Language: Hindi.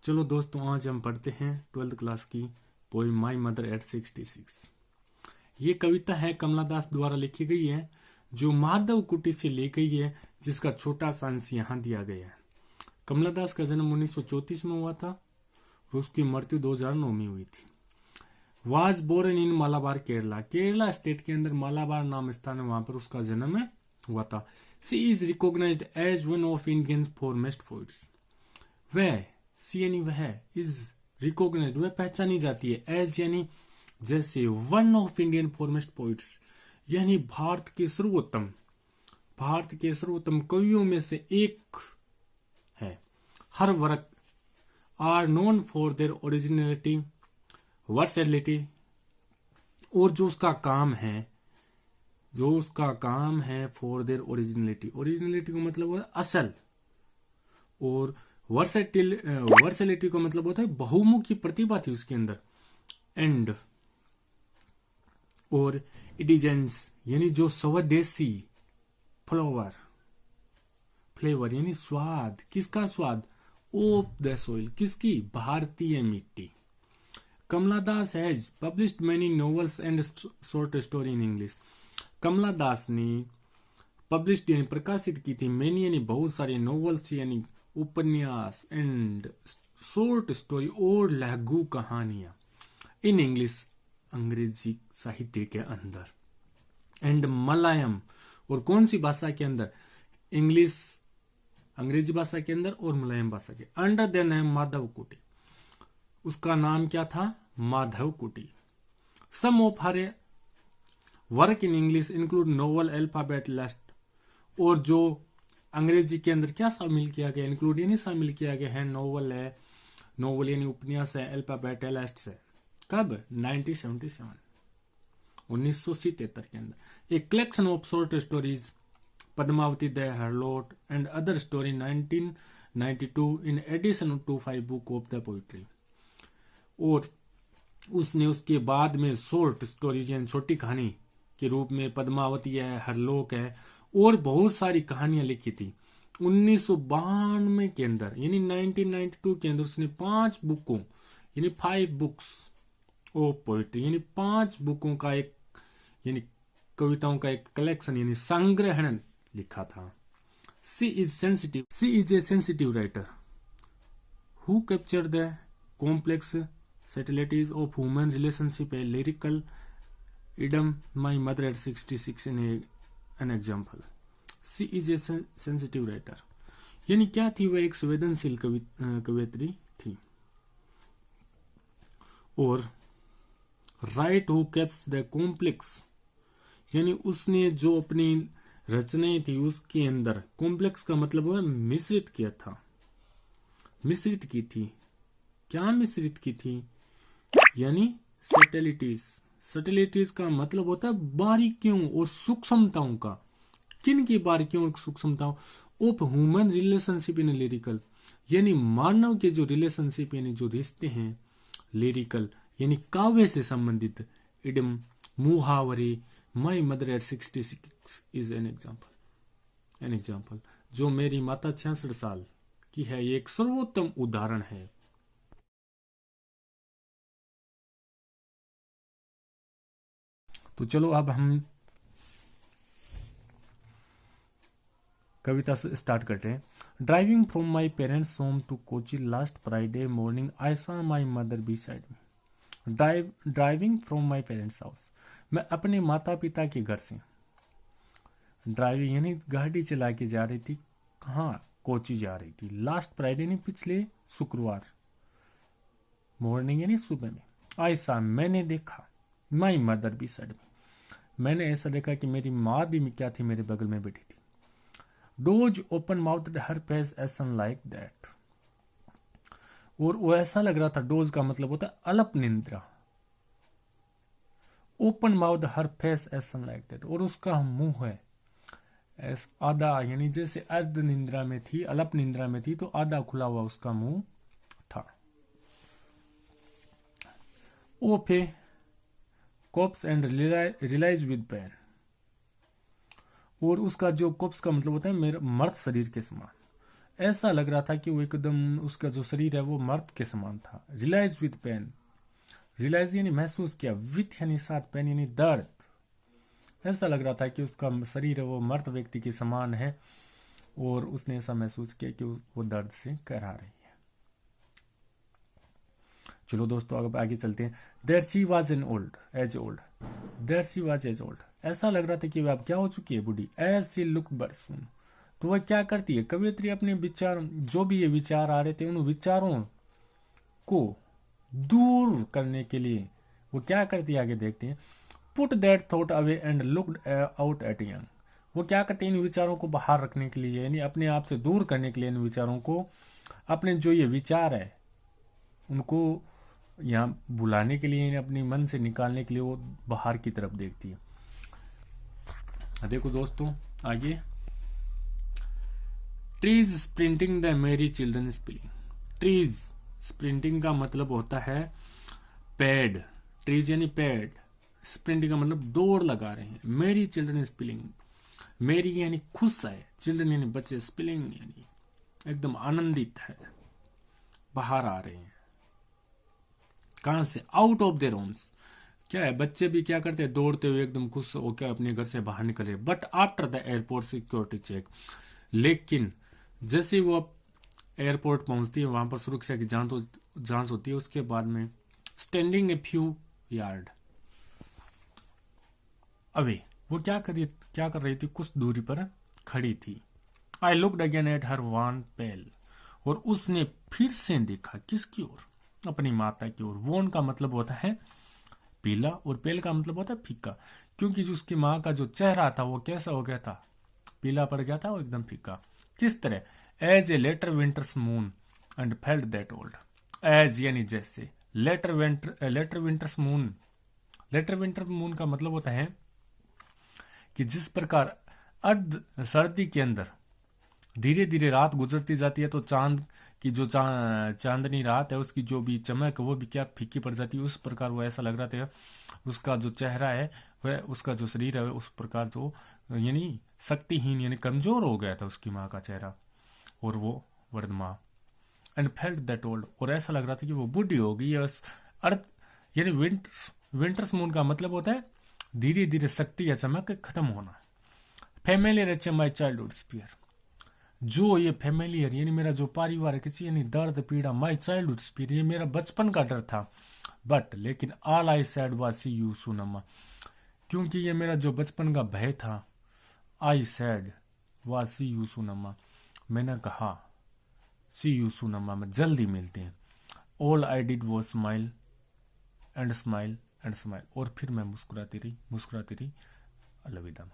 चलो दोस्तों, आज हम पढ़ते हैं 12th क्लास की पोएम माई मदर एट 66। ये कविता है कमला दास द्वारा लिखी गई है, जो माधव कुटी से ली गई है, जिसका छोटा सा अंश यहाँ दिया गया है। कमला दास का जन्म 1934 में हुआ था और उसकी मृत्यु 2009 में हुई थी। Was born in Malabar, Kerala. Kerala state के अंदर मालाबार नाम स्थान है, वहां पर उसका जन्म हुआ था। She is recognised as one of Indians foremost poets. वह सी यानी वह, इज रिकॉग्नाइज्ड वह पहचानी जाती है, एज यानी जैसे, one of Indian foremost poets यानी भारत के सर्वोत्तम कवियों में से एक है। Her work are known for their originality, versatility, और जो उसका काम है फॉर देयर ओरिजिनलिटी को मतलब होता है असल, और वर्सेलिटी को मतलब होता है बहुमुखी प्रतिभा थी उसके अंदर, एंड और इडिजेंस यानी जो स्वदेशी, फ्लेवर यानी स्वाद, किसका स्वाद, ऑफ द सॉइल, किसकी, भारतीय मिट्टी। Kamala Das has published many novels and short story in English. Kamala Das ने पब्लिश्ड यानी प्रकाशित की थी, मेनी यानी बहुत सारे, नॉवेल्स यानी उपन्यास, एंड शॉर्ट स्टोरी और लघु कहानियां इन इंग्लिश, अंग्रेजी साहित्य के अंदर, एंड मलयालम, और कौन सी भाषा के अंदर, इंग्लिश अंग्रेजी भाषा के अंदर और मलयालम भाषा के अंडर द नेम माधव कुटी। उसका नाम क्या था, Madhavikutty. Some of her work in English include novel, alphabet lust, और जो अंग्रेजी के अंदर क्या शामिल किया गया, इंक्लूड यानी शामिल किया गया है, नोवेल यानी उपन्यास है, अल्फाबेट है, लिस्ट है। कब, 1977 के अंदर। एक collection of short stories, Padmavati the harlot and other story, 1992, in addition to 5 book of the poetry. और उसने उसके बाद में शॉर्ट स्टोरीज यानी छोटी कहानी के रूप में पद्मावती है, हरलोक है, और बहुत सारी कहानियां लिखी थी। 1992 के अंदर यानी 1992 के अंदर उसने 5 बुकों यानी 5 बुक्स ऑफ पोइट्री यानी 5 बुकों का एक यानी कविताओं का एक कलेक्शन यानी संग्रहण लिखा था। She is a sensitive writer who capture the complex subtleties of human relationship, a lyrical idiom, my mother at 66 in an example. She is a sensitive writer. यानी क्या थी, वह एक संवेदनशील कवियत्री थी। और right who caps the complex यानी उसने जो अपनी रचनाएं थी उसके अंदर, कॉम्प्लेक्स का मतलब वह मिश्रित की थी। क्या मिश्रित की थी, यानी सैटेलिटीज का मतलब होता है बारीकियों और सूक्ष्मताओं का। किन की बारीकियों और सूक्ष्मताओं, of human relationship in lyrical यानी मानव के जो रिलेशनशिप यानी जो रिश्ते हैं, लिरिकल यानी काव्य से संबंधित, इडम मुहावरे, my mother eight 66 is an example, जो मेरी माता 66 साल की है, ये एक सर्वोत्तम उदाहरण है। तो चलो अब हम कविता से स्टार्ट करते हैं। Driving from my parents home to Kochi last Friday morning, I saw my mother beside me. Driving from my parents house, मैं अपने माता पिता के घर से, ड्राइविंग यानी गाड़ी चला के जा रही थी, कहाँ, कोची जा रही थी। लास्ट फ्राइडे यानी पिछले शुक्रवार, मॉर्निंग यानी सुबह में, आई सॉ मैंने देखा, माई मदर बिसाइड मी मैंने ऐसा देखा कि मेरी माँ भी क्या थी, मेरे बगल में बैठी थी। Dose open mouth her face ashen like that, और वो ऐसा लग रहा था, डोज का मतलब होता है अल्प निंद्रा, open mouth her face ashen like that, और उसका मुंह है आधा यानी जैसे अर्ध निंद्रा में थी, अल्प निंद्रा में थी तो आधा खुला हुआ उसका मुंह था। Of a corpse and realise with pain, और उसका जो कॉप्स का मतलब होता है मेरा मर्द शरीर के समान, ऐसा लग रहा था कि वो एकदम उसका जो शरीर है वो मर्द के समान था। रियलाइज विद पेन, रियलाइज यानी महसूस किया, विथ यानी साथ, पेन यानी दर्द। ऐसा लग रहा था कि उसका शरीर है वो मर्द व्यक्ति के समान है और उसने ऐसा महसूस किया कि वो दर्द से करहा रही है। चलो दोस्तों अब आगे चलते हैं। There she was an old age old, there she was as old, ऐसा लग रहा था कि वह अब क्या हो चुकी है, बूढ़ी। As she look but soon, तो वह क्या करती है, कवियत्री अपने विचार, जो भी ये विचार आ रहे थे उन विचारों को दूर करने के लिए वो क्या करती है, आगे देखते हैं। Put that thought away and looked out at young, वो क्या करते हैं इन विचारों को बाहर रखने के लिए, यानी अपने आप से दूर करने के लिए इन विचारों को, अपने जो ये विचार है उनको यहाँ बुलाने के लिए, अपने मन से निकालने के लिए वो बाहर की तरफ देखती है। देखो दोस्तों आगे, ट्रीज स्प्रिंटिंग द मेरी चिल्ड्रन स्पिलिंग। ट्रीज स्प्रिंटिंग का मतलब होता है पैड, ट्रीज यानी पैड, स्प्रिंटिंग का मतलब दौड़ लगा रहे हैं। मेरी चिल्ड्रन स्पिलिंग, मेरी यानी खुश है, चिल्ड्रन यानी बच्चे, स्पिलिंग यानी एकदम आनंदित है, बाहर आ रहे हैं। कहां से, आउट ऑफ देयर होम्स, क्या है बच्चे भी क्या करते हैं, दौड़ते हुए एकदम खुश होकर अपने घर से बाहर निकले। But after the airport security check, लेकिन जैसे वो एयरपोर्ट पहुंचती है वहां पर सुरक्षा की जांच होती है, उसके बाद में standing a few yard away, वो क्या कर रही थी, कुछ दूरी पर खड़ी थी। I looked again at her wan pale, और उसने फिर से देखा किसकी ओर, अपनी माता की ओर। वोन का मतलब होता है पीला और पेल का मतलब होता है फीका, क्योंकि जो उसकी माँ का जो चेहरा था वो कैसा हो गया था, पीला पड़ गया था, वो एकदम फीका। किस तरह, as a late winter's moon and felt that old, as यानी जैसे, late winter's moon, late winter moon का मतलब होता है कि जिस प्रकार अर्ध सर्दी के अंदर धीरे धीरे रात गुजरती जाती है तो चांद की जो चांदनी रात है उसकी जो भी चमक वो भी क्या फीकी पड़ जाती है, उस प्रकार वो ऐसा लग रहा था उसका जो चेहरा है वह, उसका जो शरीर है उस प्रकार जो यानी शक्तिहीन यानी कमजोर हो गया था उसकी माँ का चेहरा और वो वृद्ध माँ। एंड फेल्ट दैट ओल्ड, और ऐसा लग रहा था कि वो बूढ़ी हो गई। अर्थ यानी विंटर्स मून का मतलब होता है धीरे धीरे शक्ति या चमक खत्म होना। Familiar ache my childhood fear, जो ये फैमिलियर यानी मेरा जो पारिवारिक यानी दर्द पीड़ा, माई चाइल्डहुड स्पीयर ये मेरा बचपन का डर था। बट लेकिन all I said was see you soon ma, क्योंकि ये मेरा जो बचपन का भय था, I said was see you soon ma, मैंने कहा सी यू सुनमा में जल्दी मिलते हैं। All I did was smile and smile and smile, और फिर मैं मुस्कुराती रही अलविदा।